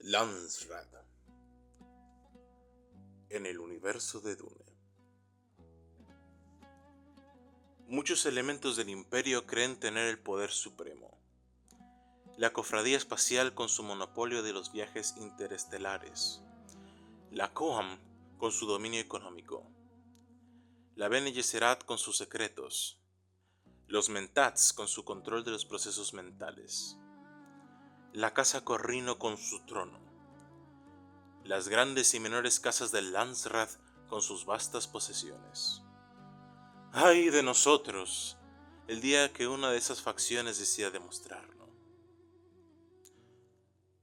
Landsraad en el universo de Dune. Muchos elementos del Imperio creen tener el poder supremo. La Cofradía Espacial con su monopolio de los viajes interestelares. La Coam con su dominio económico. La Bene Gesserit con sus secretos. Los Mentats con su control de los procesos mentales. La Casa Corrino con su trono. Las grandes y menores casas del Landsraad con sus vastas posesiones. ¡Ay de nosotros! El día que una de esas facciones decida demostrarlo.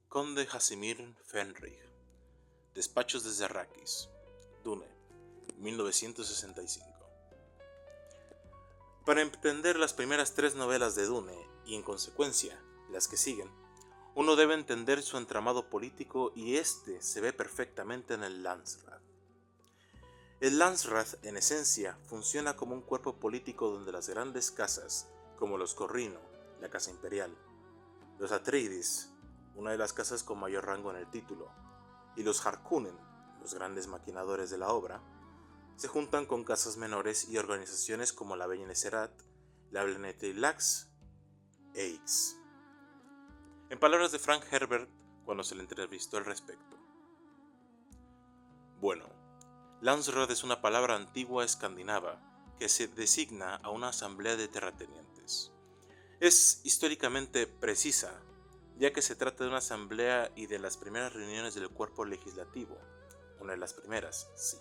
Conde Casimir Fenrig. Despachos desde Arrakis. Dune, 1965. Para entender las primeras 3 novelas de Dune, y en consecuencia, las que siguen, uno debe entender su entramado político y este se ve perfectamente en el Landsraad. El Landsraad, en esencia, funciona como un cuerpo político donde las grandes casas, como los Corrino, la Casa Imperial, los Atreides, una de las casas con mayor rango en el título, y los Harkonnen, los grandes maquinadores de la obra, se juntan con casas menores y organizaciones como la Bene Gesserit, la Bene Lax e Ix. En palabras de Frank Herbert, cuando se le entrevistó al respecto. Bueno, Landsraad es una palabra antigua escandinava que se designa a una asamblea de terratenientes. Es históricamente precisa, ya que se trata de una asamblea y de las primeras reuniones del cuerpo legislativo, una de las primeras, sí.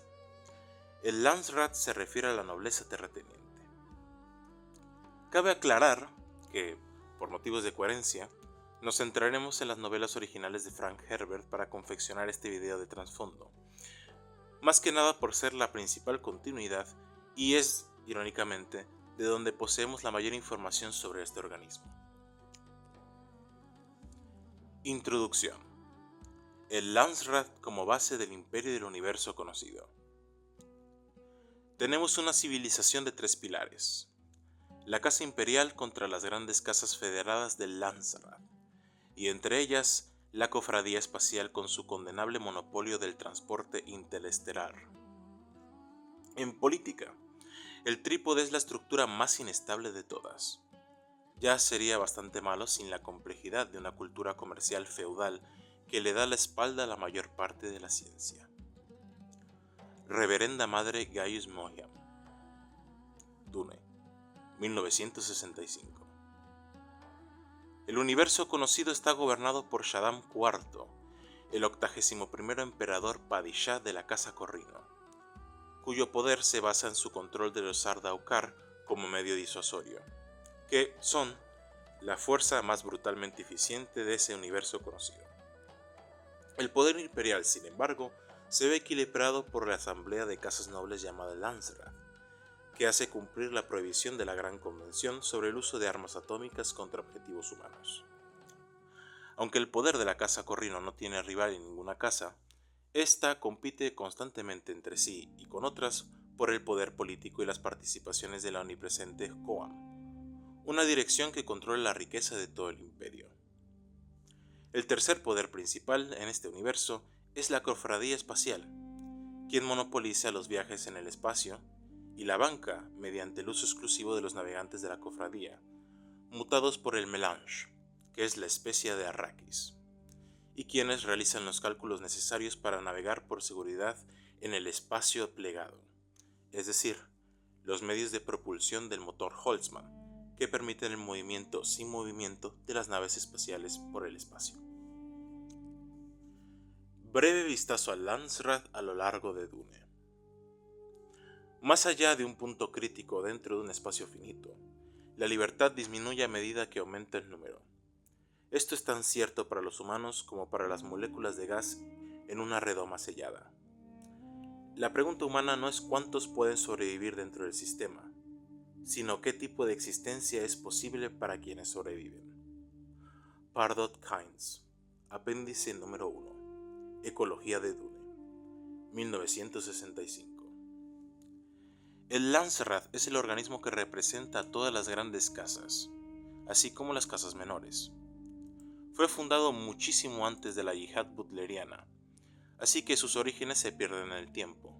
El Landsraad se refiere a la nobleza terrateniente. Cabe aclarar que, por motivos de coherencia, nos centraremos en las novelas originales de Frank Herbert para confeccionar este video de trasfondo, más que nada por ser la principal continuidad y es, irónicamente, de donde poseemos la mayor información sobre este organismo. Introducción. El Landsraad como base del imperio y del universo conocido. Tenemos una civilización de 3 pilares. La Casa Imperial contra las grandes casas federadas del Landsraad, y entre ellas la Cofradía Espacial con su condenable monopolio del transporte interestelar. En política, el trípode es la estructura más inestable de todas. Ya sería bastante malo sin la complejidad de una cultura comercial feudal que le da la espalda a la mayor parte de la ciencia. Reverenda Madre Gaius Mohiam. Dune, 1965. El universo conocido está gobernado por Shaddam IV, el 81º emperador Padishah de la Casa Corrino, cuyo poder se basa en su control de los Sardaukar como medio disuasorio, que son la fuerza más brutalmente eficiente de ese universo conocido. El poder imperial, sin embargo, se ve equilibrado por la asamblea de casas nobles llamada Landsraad, que hace cumplir la prohibición de la Gran Convención sobre el uso de armas atómicas contra objetivos humanos. Aunque el poder de la Casa Corrino no tiene rival en ninguna casa, esta compite constantemente entre sí y con otras por el poder político y las participaciones de la omnipresente Coam, una dirección que controla la riqueza de todo el imperio. El tercer poder principal en este universo es la Cofradía Espacial, quien monopoliza los viajes en el espacio, y la banca mediante el uso exclusivo de los navegantes de la cofradía, mutados por el Melange, que es la especia de Arrakis, y quienes realizan los cálculos necesarios para navegar por seguridad en el espacio plegado, es decir, los medios de propulsión del motor Holtzmann, que permiten el movimiento sin movimiento de las naves espaciales por el espacio. Breve vistazo al Landsraad a lo largo de Dune. Más allá de un punto crítico dentro de un espacio finito, la libertad disminuye a medida que aumenta el número. Esto es tan cierto para los humanos como para las moléculas de gas en una redoma sellada. La pregunta humana no es cuántos pueden sobrevivir dentro del sistema, sino qué tipo de existencia es posible para quienes sobreviven. Pardot Kynes, apéndice número 1, Ecología de Dune, 1965. El Landsraad es el organismo que representa a todas las grandes casas, así como las casas menores. fue fundado muchísimo antes de la yihad butleriana, así que sus orígenes se pierden en el tiempo,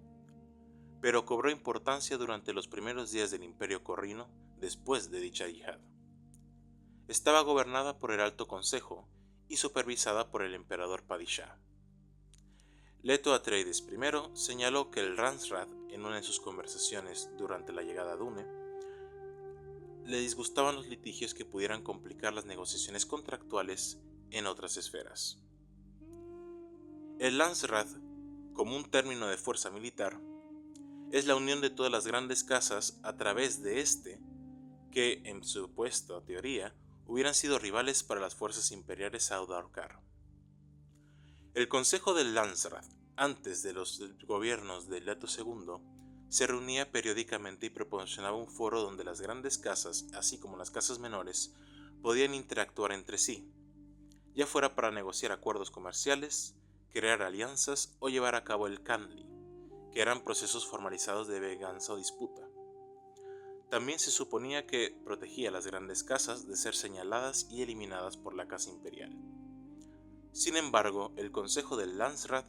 pero cobró importancia durante los primeros días del Imperio Corrino después de dicha yihad. Estaba gobernada por el Alto Consejo y supervisada por el emperador Padishah. Leto Atreides I señaló que el Landsraad, en una de sus conversaciones durante la llegada a Dune, le disgustaban los litigios que pudieran complicar las negociaciones contractuales en otras esferas. El Landsraad, como un término de fuerza militar, es la unión de todas las grandes casas a través de este, que, en supuesta teoría, hubieran sido rivales para las fuerzas imperiales a Audar. El Consejo del Landsraad, antes de los gobiernos de Leto II, se reunía periódicamente y proporcionaba un foro donde las grandes casas, así como las casas menores, podían interactuar entre sí, ya fuera para negociar acuerdos comerciales, crear alianzas o llevar a cabo el Khanli, que eran procesos formalizados de venganza o disputa. También se suponía que protegía a las grandes casas de ser señaladas y eliminadas por la casa imperial. Sin embargo, el Consejo del Landsraad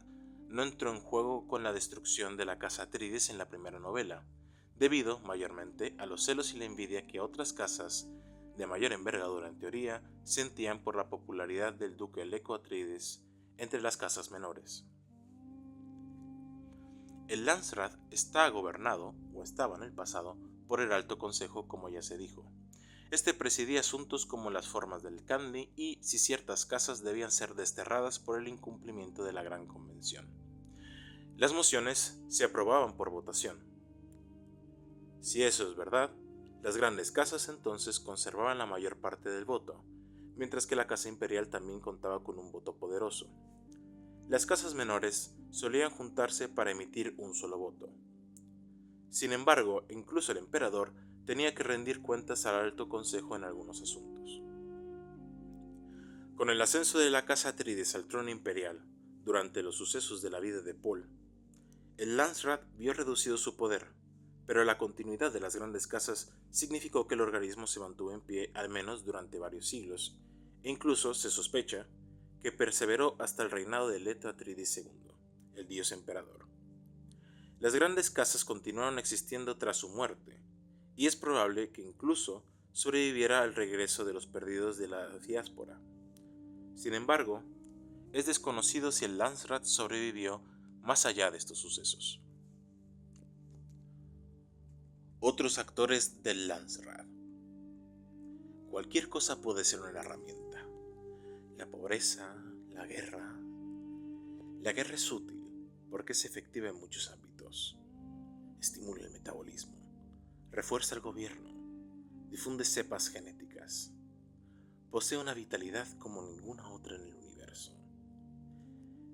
no entró en juego con la destrucción de la casa Atreides en la primera novela, debido mayormente a los celos y la envidia que otras casas, de mayor envergadura en teoría, sentían por la popularidad del duque Leto Atreides entre las casas menores. El Landsraad está gobernado, o estaba en el pasado, por el Alto Consejo, como ya se dijo. Este presidía asuntos como las formas del Khanli y si ciertas casas debían ser desterradas por el incumplimiento de la Gran Convención. Las mociones se aprobaban por votación. Si eso es verdad, las grandes casas entonces conservaban la mayor parte del voto, mientras que la casa imperial también contaba con un voto poderoso. Las casas menores solían juntarse para emitir un solo voto. Sin embargo, incluso el emperador tenía que rendir cuentas al Alto Consejo en algunos asuntos. Con el ascenso de la casa Atreides al trono imperial, durante los sucesos de la vida de Paul, el Landsraad vio reducido su poder, pero la continuidad de las grandes casas significó que el organismo se mantuvo en pie al menos durante varios siglos, e incluso se sospecha que perseveró hasta el reinado de Leto Atreides II, el dios emperador. Las grandes casas continuaron existiendo tras su muerte, y es probable que incluso sobreviviera al regreso de los perdidos de la diáspora. Sin embargo, es desconocido si el Landsraad sobrevivió más allá de estos sucesos. Otros actores del Landsraad. Cualquier cosa puede ser una herramienta. La pobreza, la guerra. La guerra es útil porque es efectiva en muchos ámbitos. Estimula el metabolismo, refuerza el gobierno, difunde cepas genéticas. Posee una vitalidad como ninguna otra en el universo.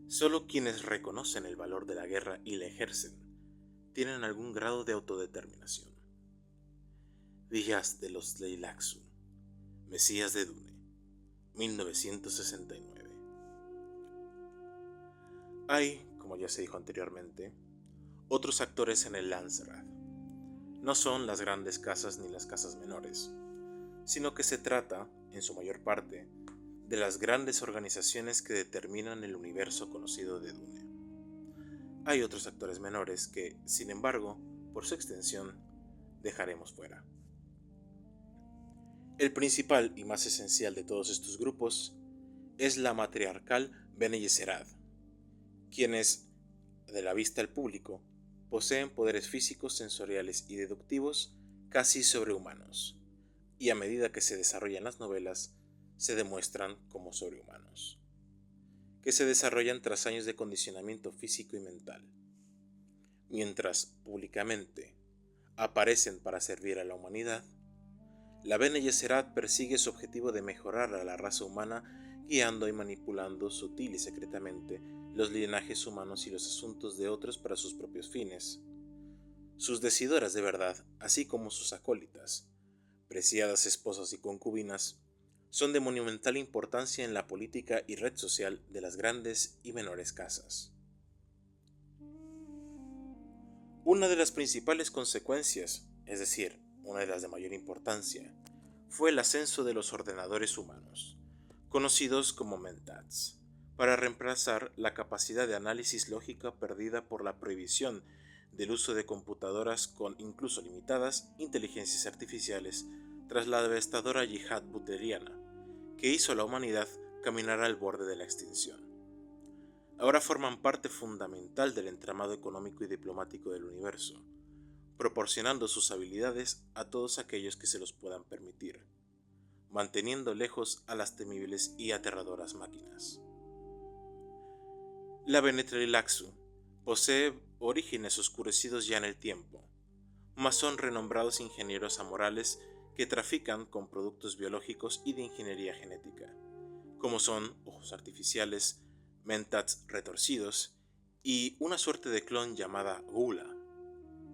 Solo quienes reconocen el valor de la guerra y la ejercen tienen algún grado de autodeterminación. Días de los Tleilaxu, Mesías de Dune, 1969. Hay, como ya se dijo anteriormente, otros actores en el Landsraad. No son las grandes casas ni las casas menores, sino que se trata, en su mayor parte, de las grandes organizaciones que determinan el universo conocido de Dune. Hay otros actores menores que, sin embargo, por su extensión, dejaremos fuera. El principal y más esencial de todos estos grupos es la matriarcal Bene Gesserit, quienes, de la vista al público, poseen poderes físicos, sensoriales y deductivos casi sobrehumanos, y a medida que se desarrollan las novelas, se demuestran como sobrehumanos, que se desarrollan tras años de condicionamiento físico y mental. Mientras, públicamente, aparecen para servir a la humanidad, la Bene Gesserit persigue su objetivo de mejorar a la raza humana guiando y manipulando sutil y secretamente los linajes humanos y los asuntos de otros para sus propios fines. Sus decidoras de verdad, así como sus acólitas, preciadas esposas y concubinas, son de monumental importancia en la política y red social de las grandes y menores casas. Una de las principales consecuencias, es decir, una de las de mayor importancia, fue el ascenso de los ordenadores humanos, conocidos como mentats, para reemplazar la capacidad de análisis lógica perdida por la prohibición del uso de computadoras con incluso limitadas inteligencias artificiales tras la devastadora yihad butleriana, que hizo a la humanidad caminar al borde de la extinción. Ahora forman parte fundamental del entramado económico y diplomático del universo, proporcionando sus habilidades a todos aquellos que se los puedan permitir, manteniendo lejos a las temibles y aterradoras máquinas. La Benetri-Laxu posee orígenes oscurecidos ya en el tiempo, mas son renombrados ingenieros amorales que trafican con productos biológicos y de ingeniería genética, como son ojos artificiales, mentats retorcidos y una suerte de clon llamada Gula,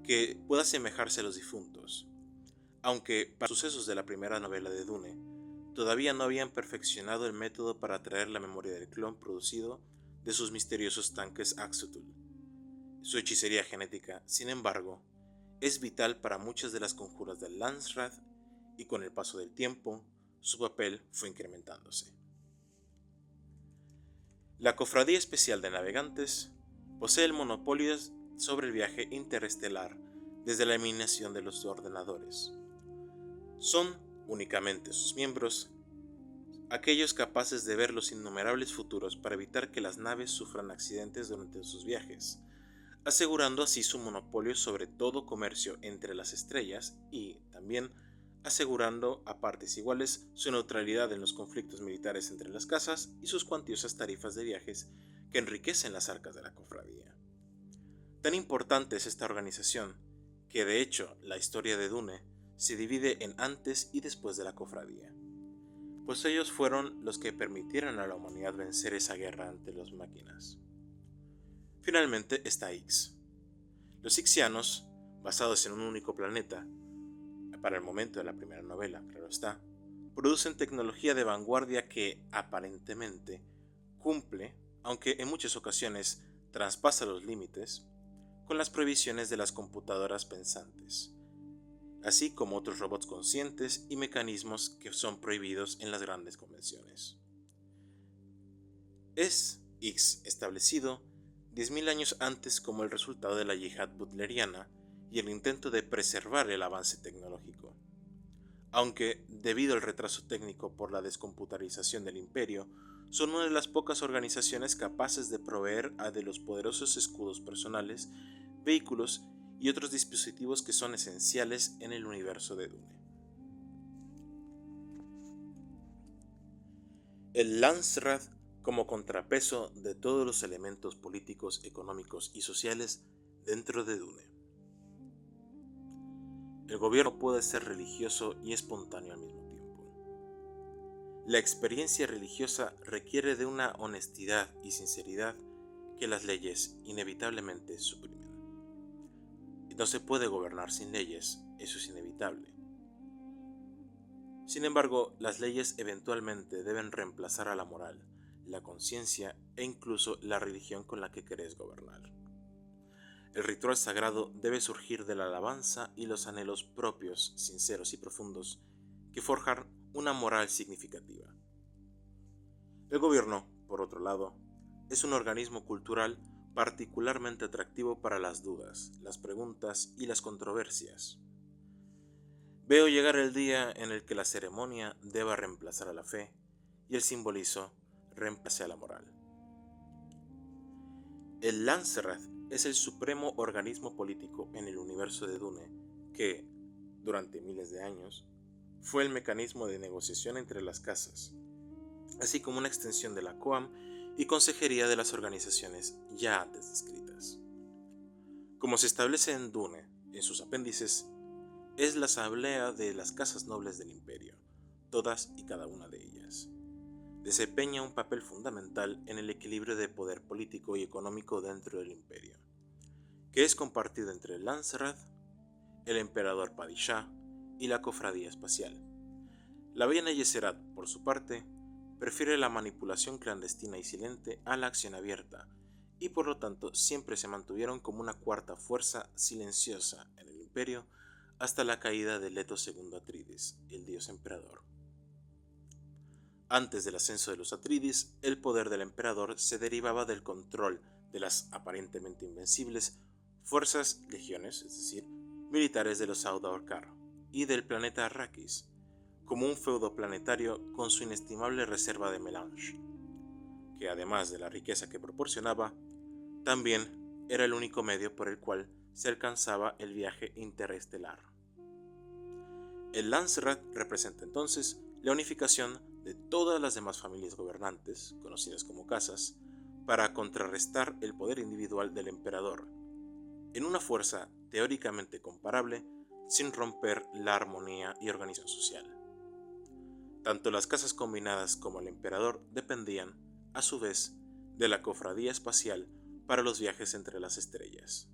que pueda asemejarse a los difuntos, aunque para los sucesos de la primera novela de Dune, todavía no habían perfeccionado el método para traer la memoria del clon producido de sus misteriosos tanques Axotul. Su hechicería genética, sin embargo, es vital para muchas de las conjuras del Landsraad y con el paso del tiempo, su papel fue incrementándose. La Cofradía Especial de Navegantes posee el monopolio sobre el viaje interestelar desde la eliminación de los ordenadores. Son únicamente sus miembros aquellos capaces de ver los innumerables futuros para evitar que las naves sufran accidentes durante sus viajes, asegurando así su monopolio sobre todo comercio entre las estrellas y, también, asegurando a partes iguales su neutralidad en los conflictos militares entre las casas y sus cuantiosas tarifas de viajes que enriquecen las arcas de la cofradía. Tan importante es esta organización que, de hecho, la historia de Dune se divide en antes y después de la cofradía, pues ellos fueron los que permitieron a la humanidad vencer esa guerra ante las máquinas. Finalmente está Ix. Los Ixianos, basados en un único planeta, para el momento de la primera novela, claro está, producen tecnología de vanguardia que, aparentemente, cumple, aunque en muchas ocasiones traspasa los límites, con las prohibiciones de las computadoras pensantes, así como otros robots conscientes y mecanismos que son prohibidos en las grandes convenciones. Es Ix establecido 10.000 años antes como el resultado de la yihad butleriana y el intento de preservar el avance tecnológico. Aunque, debido al retraso técnico por la descomputarización del imperio, son una de las pocas organizaciones capaces de proveer a de los poderosos escudos personales, vehículos y otros dispositivos que son esenciales en el universo de Dune. El Landsraad como contrapeso de todos los elementos políticos, económicos y sociales dentro de Dune. El gobierno puede ser religioso y espontáneo al mismo tiempo. La experiencia religiosa requiere de una honestidad y sinceridad que las leyes inevitablemente suprimen. No se puede gobernar sin leyes, eso es inevitable. Sin embargo, las leyes eventualmente deben reemplazar a la moral, la conciencia e incluso la religión con la que querés gobernar. El ritual sagrado debe surgir de la alabanza y los anhelos propios, sinceros y profundos, que forjan una moral significativa. El gobierno, por otro lado, es un organismo cultural particularmente atractivo para las dudas, las preguntas y las controversias. Veo llegar el día en el que la ceremonia deba reemplazar a la fe y el simbolismo reemplace a la moral. El Landsraad es el supremo organismo político en el universo de Dune que, durante miles de años, fue el mecanismo de negociación entre las casas, así como una extensión de la Coam y consejería de las organizaciones ya antes descritas. Como se establece en Dune, en sus apéndices, es la asamblea de las casas nobles del imperio, todas y cada una de ellas. Desempeña un papel fundamental en el equilibrio de poder político y económico dentro del imperio, que es compartido entre el Landsraad, el emperador Padishah y la cofradía espacial. La Bene Gesserit, por su parte, prefiere la manipulación clandestina y silente a la acción abierta, y por lo tanto siempre se mantuvieron como una cuarta fuerza silenciosa en el imperio hasta la caída de Leto II Atreides, el dios emperador. Antes del ascenso de los Atreides, el poder del emperador se derivaba del control de las aparentemente invencibles fuerzas legiones, es decir, militares de los Audar y del planeta Arrakis, como un feudo planetario con su inestimable reserva de melange, que además de la riqueza que proporcionaba, también era el único medio por el cual se alcanzaba el viaje interestelar. El Landsraad representa entonces la unificación de todas las demás familias gobernantes, conocidas como casas, para contrarrestar el poder individual del emperador, en una fuerza teóricamente comparable sin romper la armonía y organización social. Tanto las casas combinadas como el emperador dependían, a su vez, de la cofradía espacial para los viajes entre las estrellas.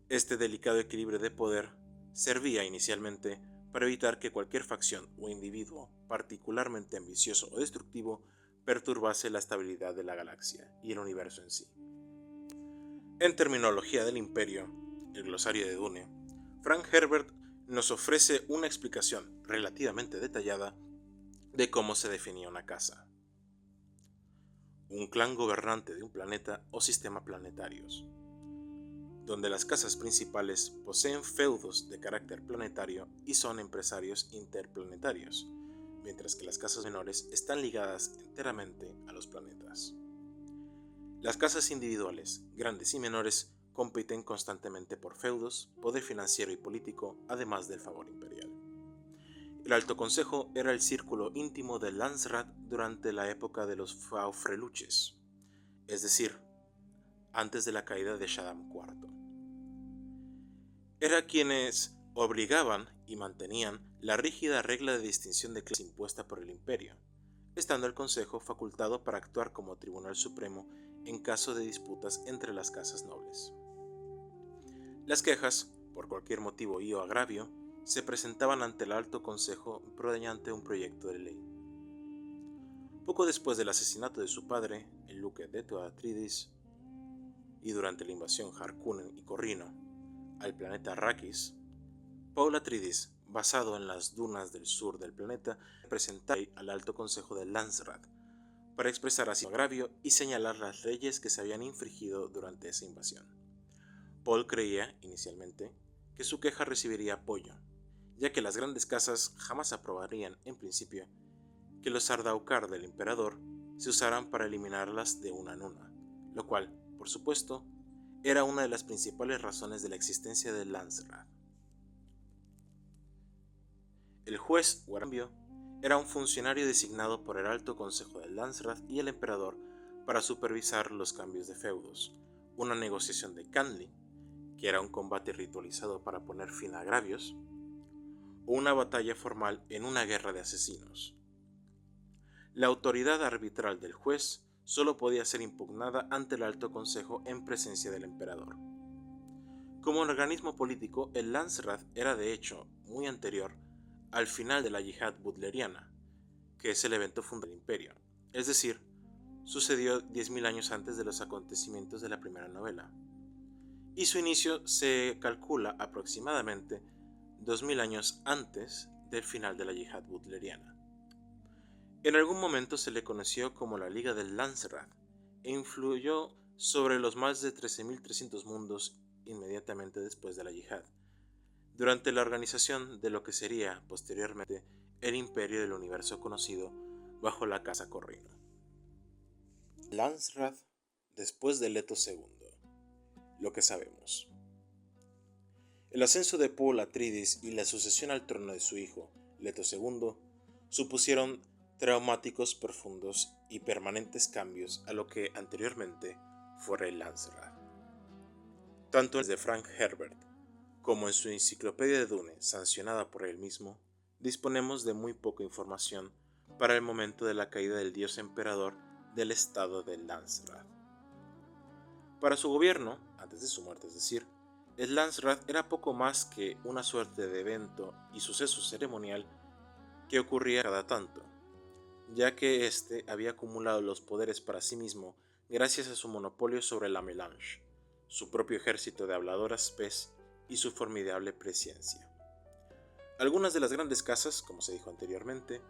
Este delicado equilibrio de poder servía inicialmente para evitar que cualquier facción o individuo particularmente ambicioso o destructivo perturbase la estabilidad de la galaxia y el universo en sí. En terminología del Imperio, el glosario de Dune, Frank Herbert nos ofrece una explicación relativamente detallada de cómo se definía una casa. Un clan gobernante de un planeta o sistema planetarios, donde las casas principales poseen feudos de carácter planetario y son empresarios interplanetarios, mientras que las casas menores están ligadas enteramente a los planetas. Las casas individuales, grandes y menores, compiten constantemente por feudos, poder financiero y político, además del favor imperial. El Alto Consejo era el círculo íntimo del Landsraad durante la época de los Faufreluches, es decir, antes de la caída de Shaddam IV. Era quienes obligaban y mantenían la rígida regla de distinción de clases impuesta por el imperio, estando el Consejo facultado para actuar como Tribunal Supremo en caso de disputas entre las casas nobles. Las quejas, por cualquier motivo y o agravio, se presentaban ante el Alto Consejo mediante un proyecto de ley. Poco después del asesinato de su padre, el duque Leto Atreides, y durante la invasión Harkonnen y Corrino al planeta Arrakis, Paul Atreides, basado en las dunas del sur del planeta, presentó al Alto Consejo del Landsraad para expresar así su agravio y señalar las leyes que se habían infringido durante esa invasión. Paul creía, inicialmente, que su queja recibiría apoyo, ya que las grandes casas jamás aprobarían, en principio, que los Sardaukar del emperador se usaran para eliminarlas de una en una, lo cual, por supuesto, era una de las principales razones de la existencia del Landsraad. El juez, o cambio, era un funcionario designado por el Alto Consejo del Landsraad y el emperador para supervisar los cambios de feudos, una negociación de Canly, que era un combate ritualizado para poner fin a agravios, o una batalla formal en una guerra de asesinos. La autoridad arbitral del juez solo podía ser impugnada ante el Alto Consejo en presencia del emperador. Como un organismo político, el Landsraad era de hecho muy anterior al final de la Yihad Butleriana, que es el evento fundador del imperio, es decir, sucedió 10.000 años antes de los acontecimientos de la primera novela, y su inicio se calcula aproximadamente 2000 años antes del final de la Yihad Butleriana. En algún momento se le conoció como la Liga del Landsraad e influyó sobre los más de 13.300 mundos inmediatamente después de la Yihad, durante la organización de lo que sería posteriormente el imperio del universo conocido bajo la Casa Corrino. Landsraad después de Leto II. Lo que sabemos. El ascenso de Paul Atreides y la sucesión al trono de su hijo, Leto II, supusieron traumáticos, profundos y permanentes cambios a lo que anteriormente fuera el Landsraad. Tanto en de Frank Herbert como en su enciclopedia de Dune, sancionada por él mismo, disponemos de muy poca información para el momento de la caída del dios emperador del estado del Landsraad. Para su gobierno, antes de su muerte es decir, el Landsraad era poco más que una suerte de evento y suceso ceremonial que ocurría cada tanto, ya que éste había acumulado los poderes para sí mismo gracias a su monopolio sobre la Melange, su propio ejército de habladoras pez y su formidable presencia. Algunas de las grandes casas, como se dijo anteriormente,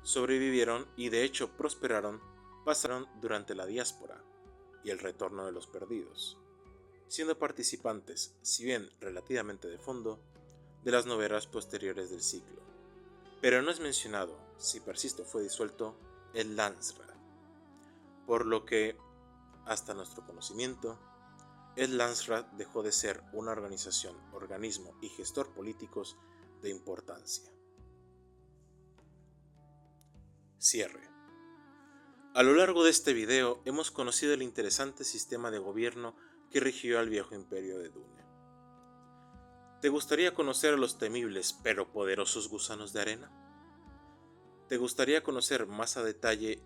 sobrevivieron y de hecho prosperaron, pasaron durante la diáspora y el retorno de los perdidos, siendo participantes, si bien relativamente de fondo, de las novelas posteriores del ciclo. Pero no es mencionado, si Persisto fue disuelto, el Landsraad, por lo que, hasta nuestro conocimiento, el Landsraad dejó de ser una organización, organismo y gestor políticos de importancia. Cierre. A lo largo de este video hemos conocido el interesante sistema de gobierno que rigió al viejo imperio de Dune. ¿Te gustaría conocer a los temibles pero poderosos gusanos de arena? ¿Te gustaría conocer más a detalle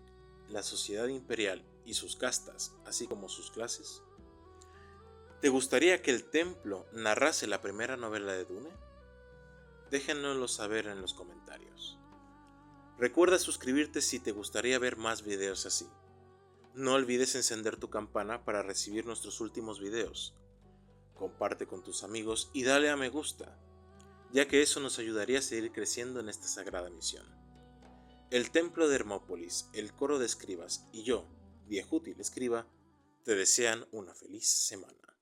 la sociedad imperial y sus castas, así como sus clases? ¿Te gustaría que el templo narrase la primera novela de Dune? Déjenoslo saber en los comentarios. Recuerda suscribirte si te gustaría ver más videos así. No olvides encender tu campana para recibir nuestros últimos videos. Comparte con tus amigos y dale a me gusta, ya que eso nos ayudaría a seguir creciendo en esta sagrada misión. El Templo de Hermópolis, el Coro de Escribas y yo, Viejútil Escriba, te desean una feliz semana.